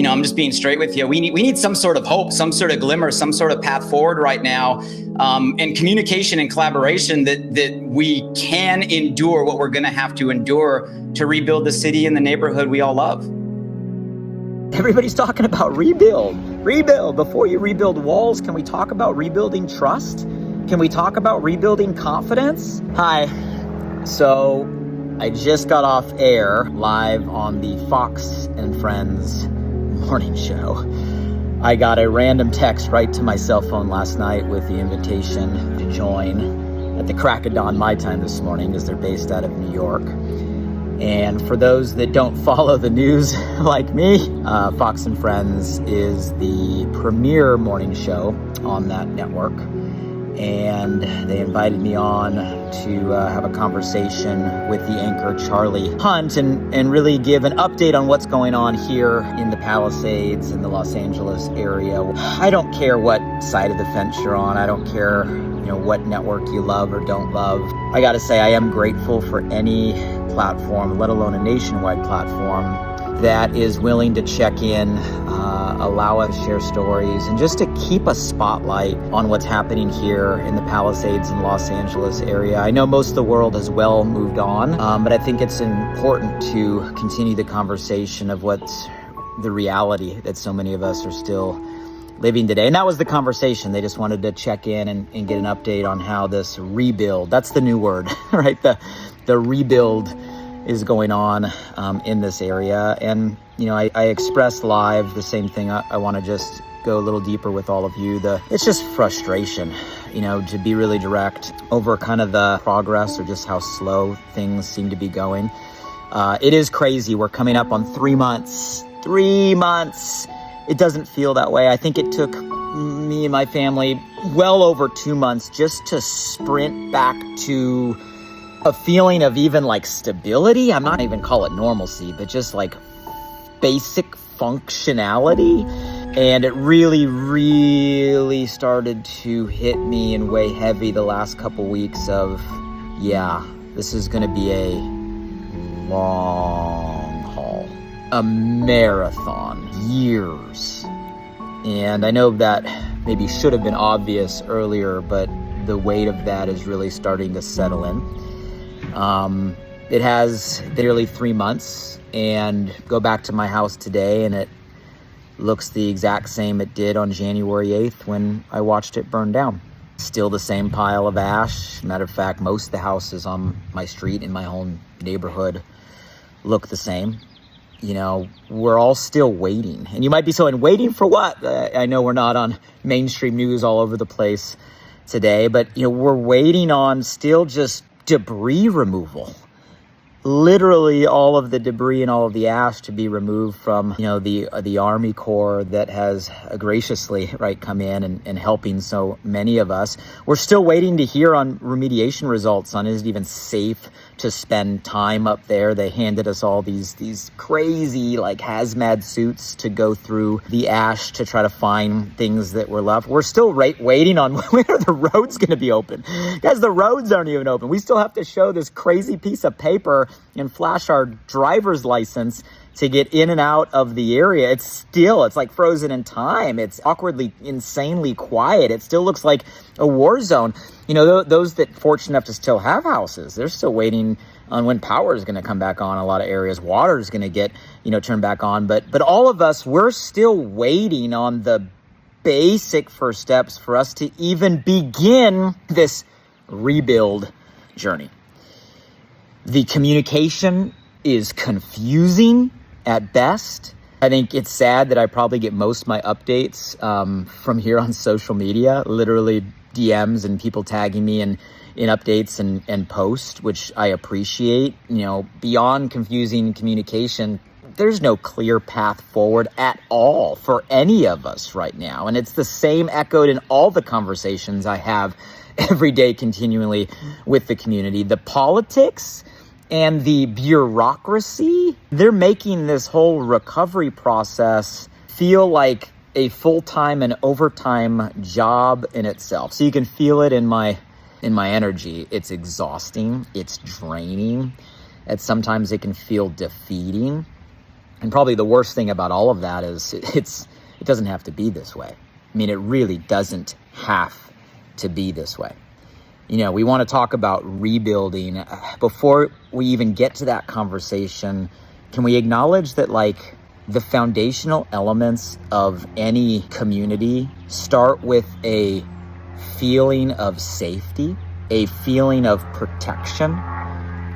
I'm just being straight with you. We need some sort of hope, some sort of glimmer, some sort of path forward right now, and communication and collaboration that we can endure what we're going to have to endure to rebuild the city and the neighborhood we all love. Everybody's talking about rebuild. Rebuild. Before you rebuild walls, can we talk about rebuilding trust? Can we talk about rebuilding confidence? Hi. So I just got off air live on the Fox and Friends morning show. I got a random text right to my cell phone last night with the invitation to join at the crack of dawn my time this morning, as they're based out of New York. And for those that don't follow the news like me, Fox and Friends is the premier morning show on that network. And they invited me on to have a conversation with the anchor Charlie Hunt and really give an update on what's going on here in the Palisades in the Los Angeles area. I don't care what side of the fence you're on. I don't care, what network you love or don't love. I got to say, I am grateful for any platform, let alone a nationwide platform, that is willing to check in, allow us to share stories, and just to keep a spotlight on what's happening here in the Palisades and Los Angeles area. I know most of the world has well moved on, but I think it's important to continue the conversation of what's the reality that so many of us are still living today. And that was the conversation. They just wanted to check in and get an update on how this rebuild, that's the new word, right? The rebuild is going on in this area. And, I expressed live the same thing. I want to just go a little deeper with all of you. It's just frustration, to be really direct over kind of the progress or just how slow things seem to be going. It is crazy. We're coming up on 3 months. 3 months. It doesn't feel that way. I think it took me and my family well over 2 months just to sprint back to a feeling of even like stability. I'm not even call it normalcy, but just like basic functionality. And it really, really started to hit me and weigh heavy the last couple weeks of, this is going to be a long haul, a marathon, years. And I know that maybe should have been obvious earlier, but the weight of that is really starting to settle in. It has nearly 3 months, and go back to my house today and it looks the exact same it did on January 8th when I watched it burn down. Still the same pile of ash. Matter of fact, most of the houses on my street in my own neighborhood look the same. We're all still waiting. And you might be saying, waiting for what? I know we're not on mainstream news all over the place today, but we're waiting on still just debris removal. Literally all of the debris and all of the ash to be removed from, the Army Corps that has graciously, come in and helping so many of us. We're still waiting to hear on remediation results on is it even safe to spend time up there. They handed us all these crazy hazmat suits to go through the ash to try to find things that were left. We're still waiting on when are the roads going to be open. Guys, the roads aren't even open. We still have to show this crazy piece of paper and flash our driver's license to get in and out of the area. It's like frozen in time. It's awkwardly, insanely quiet. It still looks like a war zone. Those that fortunate enough to still have houses, they're still waiting on when power is going to come back on. A lot of areas, water is going to get, turned back on. But all of us, we're still waiting on the basic first steps for us to even begin this rebuild journey. The communication is confusing at best. I think it's sad that I probably get most of my updates from here on social media, literally DMs and people tagging me in updates and posts, which I appreciate. Beyond confusing communication, there's no clear path forward at all for any of us right now. And it's the same echoed in all the conversations I have every day continually with the community. The politics and the bureaucracy, they're making this whole recovery process feel like a full-time and overtime job in itself. So you can feel it in my energy. It's exhausting. It's draining. And sometimes it can feel defeating. And probably the worst thing about all of that is it doesn't have to be this way. I mean, it really doesn't have to be this way. We want to talk about rebuilding. Before we even get to that conversation, can we acknowledge that the foundational elements of any community start with a feeling of safety, a feeling of protection?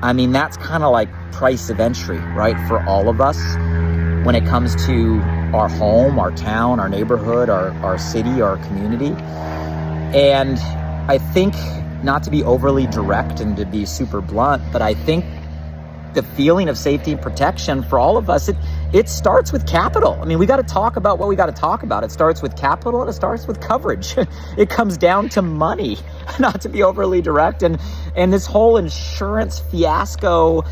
I mean, that's kind of like price of entry, right? For all of us when it comes to our home, our town, our neighborhood, our city, our community. And I think, not to be overly direct and to be super blunt, but I think the feeling of safety and protection for all of us, it starts with capital. I mean, we got to talk about what we got to talk about. It starts with capital and it starts with coverage. It comes down to money, not to be overly direct. And this whole insurance fiasco,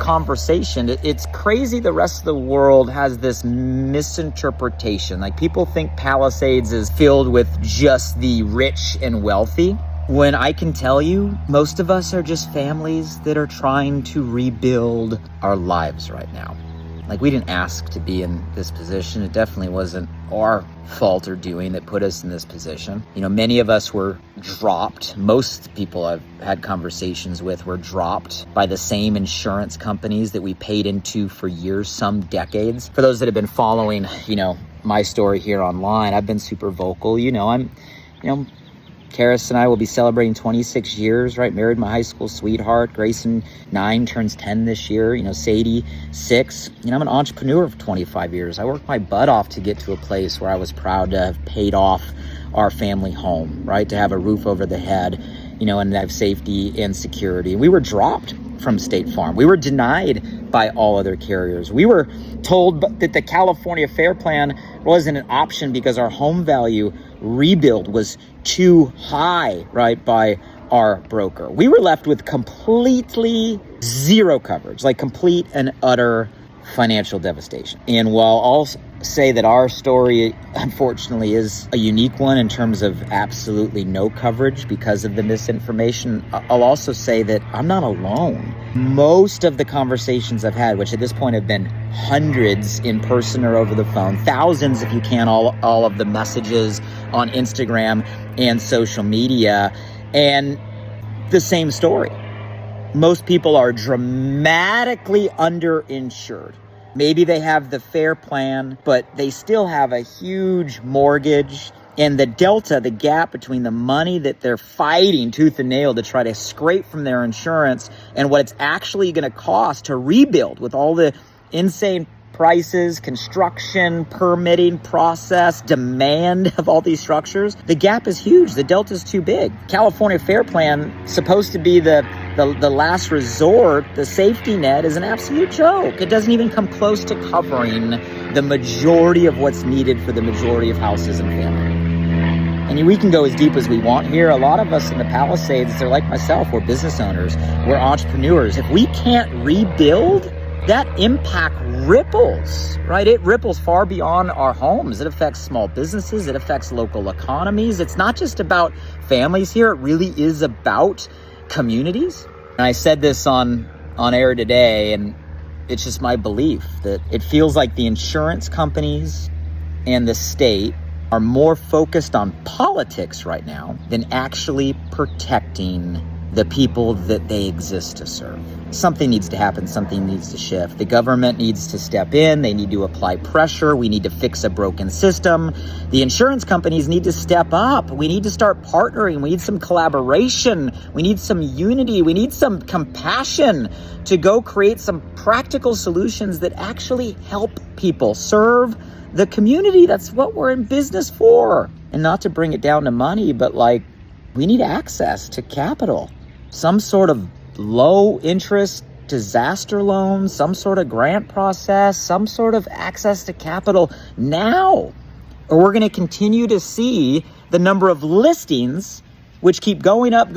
conversation, it's crazy. The rest of the world has this misinterpretation. People think Palisades is filled with just the rich and wealthy, when I can tell you, most of us are just families that are trying to rebuild our lives right now. We didn't ask to be in this position. It definitely wasn't our fault or doing that put us in this position. Many of us were dropped. Most people I've had conversations with were dropped by the same insurance companies that we paid into for years, some decades. For those that have been following, my story here online, I've been super vocal. Karis and I will be celebrating 26 years, right? Married my high school sweetheart. Grayson, 9, turns 10 this year. Sadie, 6. I'm an entrepreneur of 25 years. I worked my butt off to get to a place where I was proud to have paid off our family home, right? To have a roof over the head, and have safety and security. We were dropped from State Farm. We were denied by all other carriers. We were told that the California Fair Plan wasn't an option because our home value rebuild was too high, right, by our broker. We were left with completely zero coverage, complete and utter financial devastation. And while I'll say that our story, unfortunately, is a unique one in terms of absolutely no coverage because of the misinformation, I'll also say that I'm not alone. Most of the conversations I've had, which at this point have been hundreds in person or over the phone, thousands if you can, all of the messages on Instagram and social media, and the same story. Most people are dramatically underinsured. Maybe they have the fair plan, but they still have a huge mortgage. And the delta, the gap between the money that they're fighting tooth and nail to try to scrape from their insurance and what it's actually going to cost to rebuild with all the insane prices, construction, permitting process, demand of all these structures, the gap is huge. The delta is too big. California Fair Plan, supposed to be the last resort, the safety net, is an absolute joke. It doesn't even come close to covering the majority of what's needed for the majority of houses and families. And we can go as deep as we want here. A lot of us in the Palisades, they're like myself, we're business owners, we're entrepreneurs. If we can't rebuild, that impact ripples, right? It ripples far beyond our homes. It affects small businesses. It affects local economies. It's not just about families here. It really is about communities. And I said this on air today, and it's just my belief that it feels like the insurance companies and the state are more focused on politics right now than actually protecting the people that they exist to serve. Something needs to happen. Something needs to shift. The government needs to step in. They need to apply pressure. We need to fix a broken system. The insurance companies need to step up. We need to start partnering. We need some collaboration. We need some unity. We need some compassion to go create some practical solutions that actually help people serve the community. That's what we're in business for. And not to bring it down to money, but we need access to capital. Some sort of low interest disaster loan, some sort of grant process, some sort of access to capital now. Or we're going to continue to see the number of listings, which keep going up,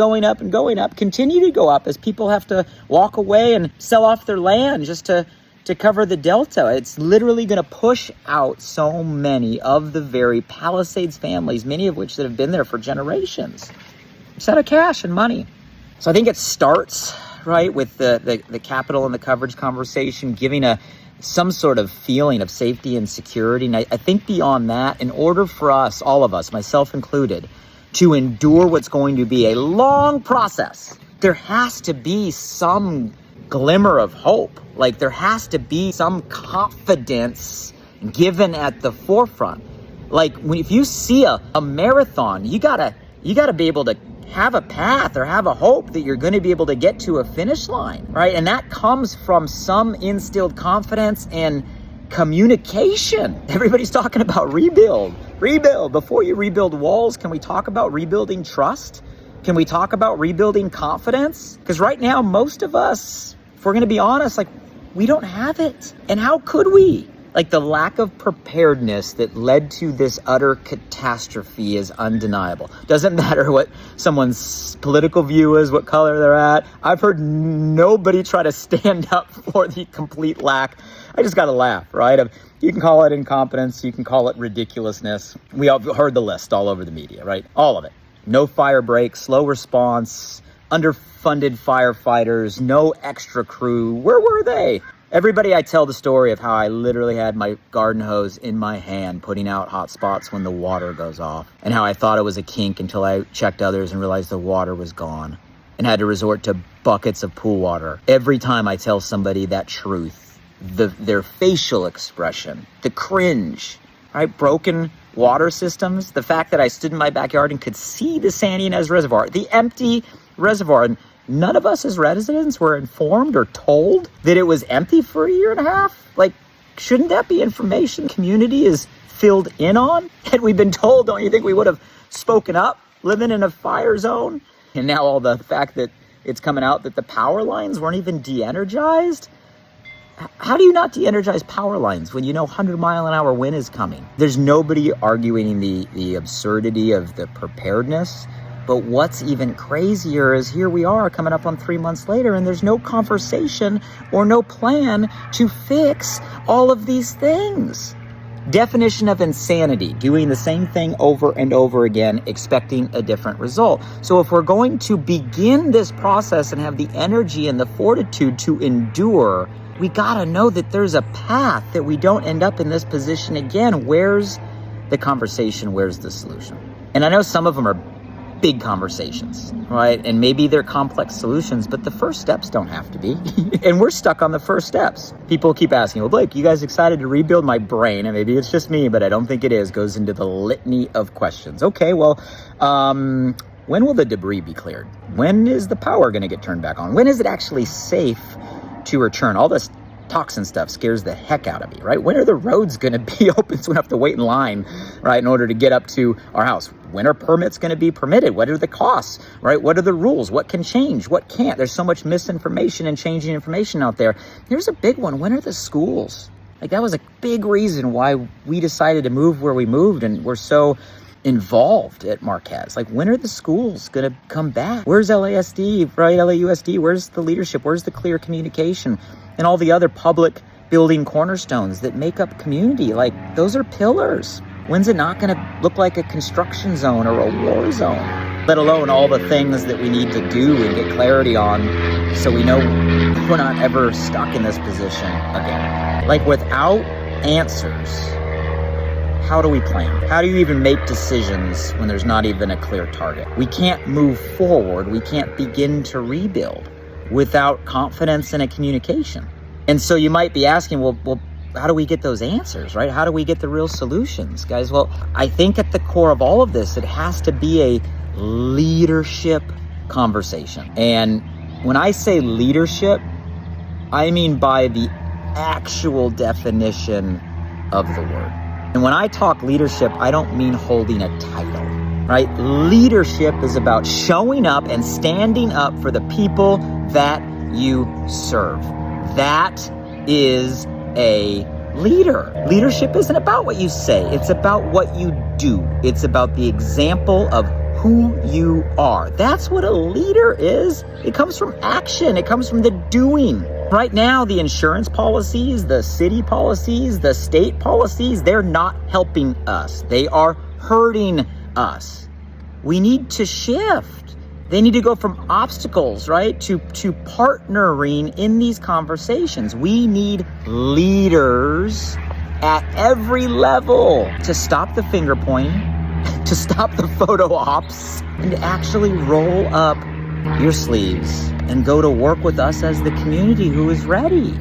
continue to go up as people have to walk away and sell off their land just to cover the delta. It's literally going to push out so many of the very Palisades families, many of which that have been there for generations. It's out of cash and money. So I think it starts, right, with the capital and the coverage conversation, giving a some sort of feeling of safety and security. And I think beyond that, in order for us, all of us, myself included, to endure what's going to be a long process, there has to be some glimmer of hope. Like there has to be some confidence given at the forefront. Like if you see a marathon, you gotta be able to have a path or have a hope that you're going to be able to get to a finish line, right? And that comes from some instilled confidence and communication. Everybody's talking about rebuild. Before you rebuild walls, can we talk about rebuilding trust? Can we talk about rebuilding confidence? Because right now, most of us, if we're going to be honest, like we don't have it. And how could we? Like the lack of preparedness that led to this utter catastrophe is undeniable. Doesn't matter what someone's political view is, what color they're at. I've heard nobody try to stand up for the complete lack. I just got to laugh, right? You can call it incompetence. You can call it ridiculousness. We all heard the list all over the media, right? All of it. No fire break, slow response, underfunded firefighters, no extra crew. Where were they? Everybody, I tell the story of how I literally had my garden hose in my hand putting out hot spots when the water goes off, and how I thought it was a kink until I checked others and realized the water was gone and had to resort to buckets of pool water. Every time I tell somebody that truth, their facial expression, the cringe, right? Broken water systems, the fact that I stood in my backyard and could see the San Ynez Reservoir, the empty reservoir, and none of us as residents were informed or told that it was empty for a year and a half. Like, shouldn't that be information the community is filled in on? Had we been told, don't you think we would have spoken up, living in a fire zone? And now all the fact that it's coming out that the power lines weren't even de-energized. How do you not de-energize power lines when you know 100-mile-an-hour wind is coming? There's nobody arguing the absurdity of the preparedness. But what's even crazier is here we are coming up on 3 months later, and there's no conversation or no plan to fix all of these things. Definition of insanity, doing the same thing over and over again, expecting a different result. So if we're going to begin this process and have the energy and the fortitude to endure, we gotta know that there's a path that we don't end up in this position again. Where's the conversation? Where's the solution? And I know some of them are big conversations, right? And maybe they're complex solutions, but the first steps don't have to be. And we're stuck on the first steps. People keep asking, well, Blake, you guys excited to rebuild? My brain, and maybe it's just me, but I don't think it is, goes into the litany of questions. Okay, well, when will the debris be cleared? When is the power going to get turned back on? When is it actually safe to return? All this toxin stuff scares the heck out of me, right? When are the roads going to be open so we don't have to wait in line, right, in order to get up to our house? When are permits going to be permitted? What are the costs, right? What are the rules? What can change? What can't? There's so much misinformation and changing information out there. Here's a big one. When are the schools? Like, that was a big reason why we decided to move where we moved, and we're so involved at Marquez. Like, when are the schools going to come back? Where's LASD, right? LAUSD? Where's the leadership? Where's the clear communication? And all the other public building cornerstones that make up community? Like, those are pillars. When's it not going to look like a construction zone or a war zone? Let alone all the things that we need to do and get clarity on so we know we're not ever stuck in this position again. Like, without answers, how do we plan? How do you even make decisions when there's not even a clear target? We can't move forward. We can't begin to rebuild without confidence and a communication. And so you might be asking, well, how do we get those answers, right? How do we get the real solutions, guys? Well, I think at the core of all of this, it has to be a leadership conversation. And when I say leadership, I mean by the actual definition of the word. And when I talk leadership, I don't mean holding a title, right? Leadership is about showing up and standing up for the people that you serve. That is a leader. Leadership isn't about what you say. It's about what you do. It's about the example of who you are. That's what a leader is. It comes from action. It comes from the doing. Right now, the insurance policies, the city policies, the state policies, they're not helping us. They are hurting us. We need to shift. They need to go from obstacles, right, to partnering in these conversations. We need leaders at every level to stop the finger pointing, to stop the photo ops, and to actually roll up your sleeves and go to work with us as the community who is ready.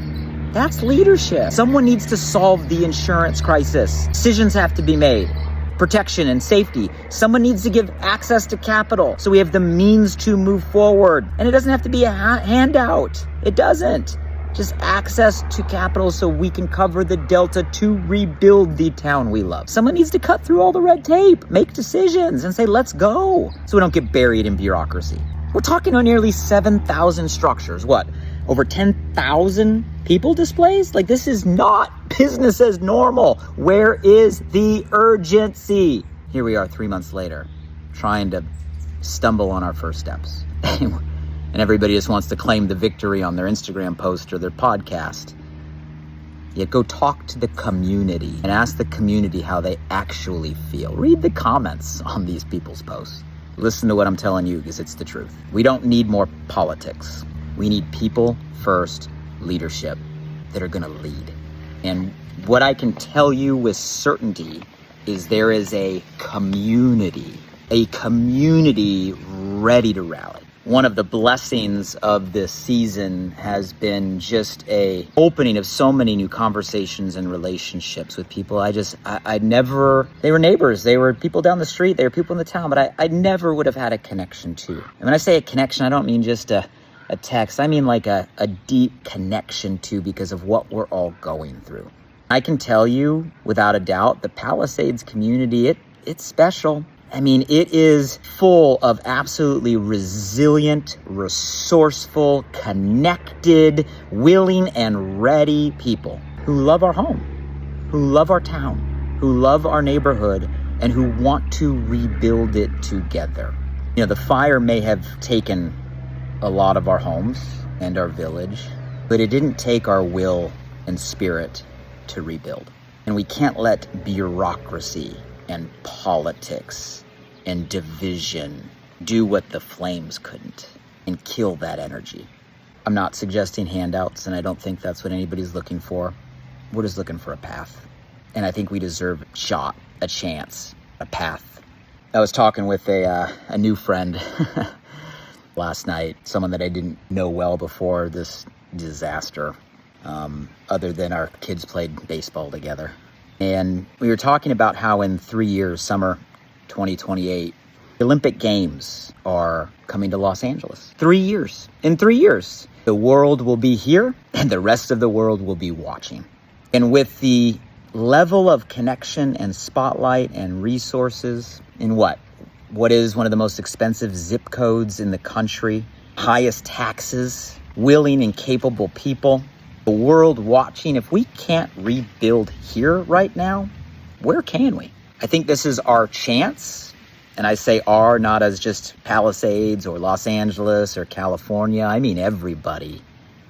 That's leadership. Someone needs to solve the insurance crisis. Decisions have to be made. Protection and safety. Someone needs to give access to capital so we have the means to move forward. And it doesn't have to be a handout. It doesn't. Just access to capital so we can cover the delta to rebuild the town we love. Someone needs to cut through all the red tape, make decisions, and say, let's go, so we don't get buried in bureaucracy. We're talking on nearly 7,000 structures. What? Over 10,000 people displaced? Like, this is not business as normal. Where is the urgency? Here we are 3 months later, trying to stumble on our first steps. And everybody just wants to claim the victory on their Instagram post or their podcast. Yet go talk to the community and ask the community how they actually feel. Read the comments on these people's posts. Listen to what I'm telling you, because it's the truth. We don't need more politics. We need people first leadership that are going to lead. And what I can tell you with certainty is there is a community ready to rally. One of the blessings of this season has been just a opening of so many new conversations and relationships with people. I never, they were neighbors, they were people down the street, they were people in the town, but I never would have had a connection to. And when I say a connection, I don't mean just a text, I mean like a deep connection to, because of what we're all going through. I can tell you without a doubt, the Palisades community, it's special. I mean, it is full of absolutely resilient, resourceful, connected, willing, and ready people who love our home, who love our town, who love our neighborhood, and who want to rebuild it together. You know, the fire may have taken a lot of our homes and our village, but it didn't take our will and spirit to rebuild. And we can't let bureaucracy and politics and division do what the flames couldn't and kill that energy. I'm not suggesting handouts, and I don't think that's what anybody's looking for. We're just looking for a path. And I think we deserve a shot, a chance, a path. I was talking with a new friend last night, someone that I didn't know well before this disaster, other than our kids played baseball together. And we were talking about how in 3 years, summer 2028, the Olympic Games are coming to Los Angeles. 3 years. In 3 years, the world will be here and the rest of the world will be watching. And with the level of connection and spotlight and resources in what is one of the most expensive zip codes in the country, highest taxes, willing and capable people, the world watching, if we can't rebuild here right now, where can we? I think this is our chance. And I say our, not as just Palisades or Los Angeles or California. I mean everybody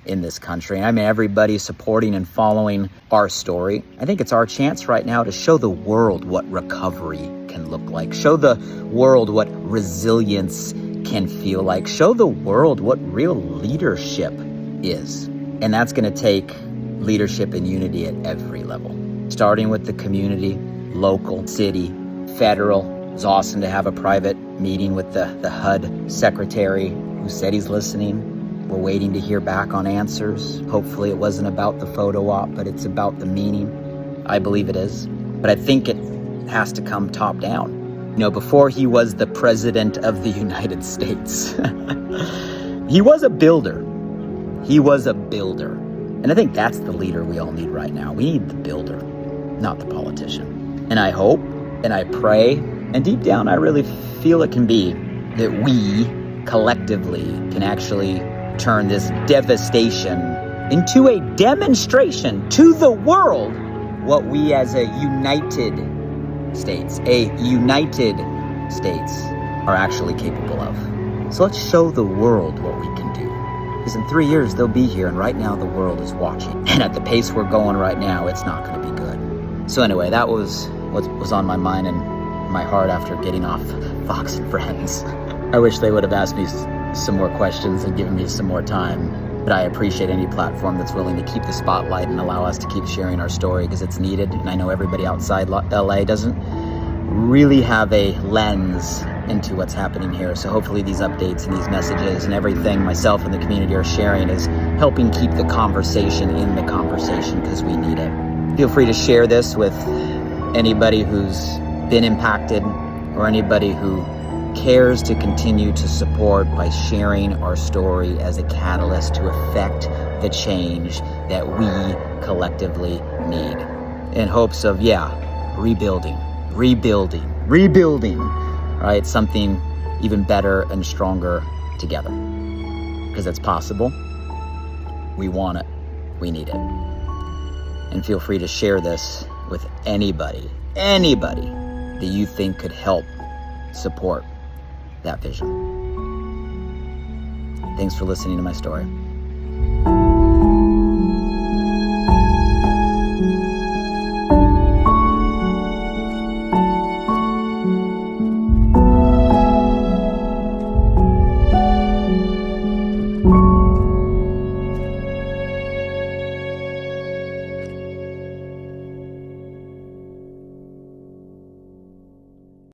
in this country. I mean everybody supporting and following our story. I think it's our chance right now to show the world what recovery can look like. Show the world what resilience can feel like. Show the world what real leadership is. And that's going to take leadership and unity at every level, starting with the community, local, city, federal. It was awesome to have a private meeting with the HUD secretary who said he's listening. We're waiting to hear back on answers. Hopefully it wasn't about the photo op, but it's about the meaning. I believe it is. But I think it has to come top down. You know, before he was the president of the United States, he was a builder. He was a builder. And I think that's the leader we all need right now. We need the builder, not the politician. And I hope and I pray, and deep down I really feel it can be, that we collectively can actually turn this devastation into a demonstration to the world what we as a United States are actually capable of. So let's show the world what we can do. Because in 3 years, they'll be here, and right now the world is watching. And at the pace we're going right now, it's not going to be good. So anyway, that was what was on my mind and my heart after getting off Fox and Friends. I wish they would have asked me some more questions and given me some more time. But I appreciate any platform that's willing to keep the spotlight and allow us to keep sharing our story, because it's needed. And I know everybody outside LA doesn't really have a lens into what's happening here. So hopefully these updates and these messages and everything myself and the community are sharing is helping keep the conversation in the conversation, because we need it. Feel free to share this with anybody who's been impacted or anybody who cares to continue to support by sharing our story as a catalyst to affect the change that we collectively need, in hopes of, rebuilding, right? Something even better and stronger together. Because it's possible. We want it. We need it. And feel free to share this with anybody that you think could help support that vision. Thanks for listening to my story.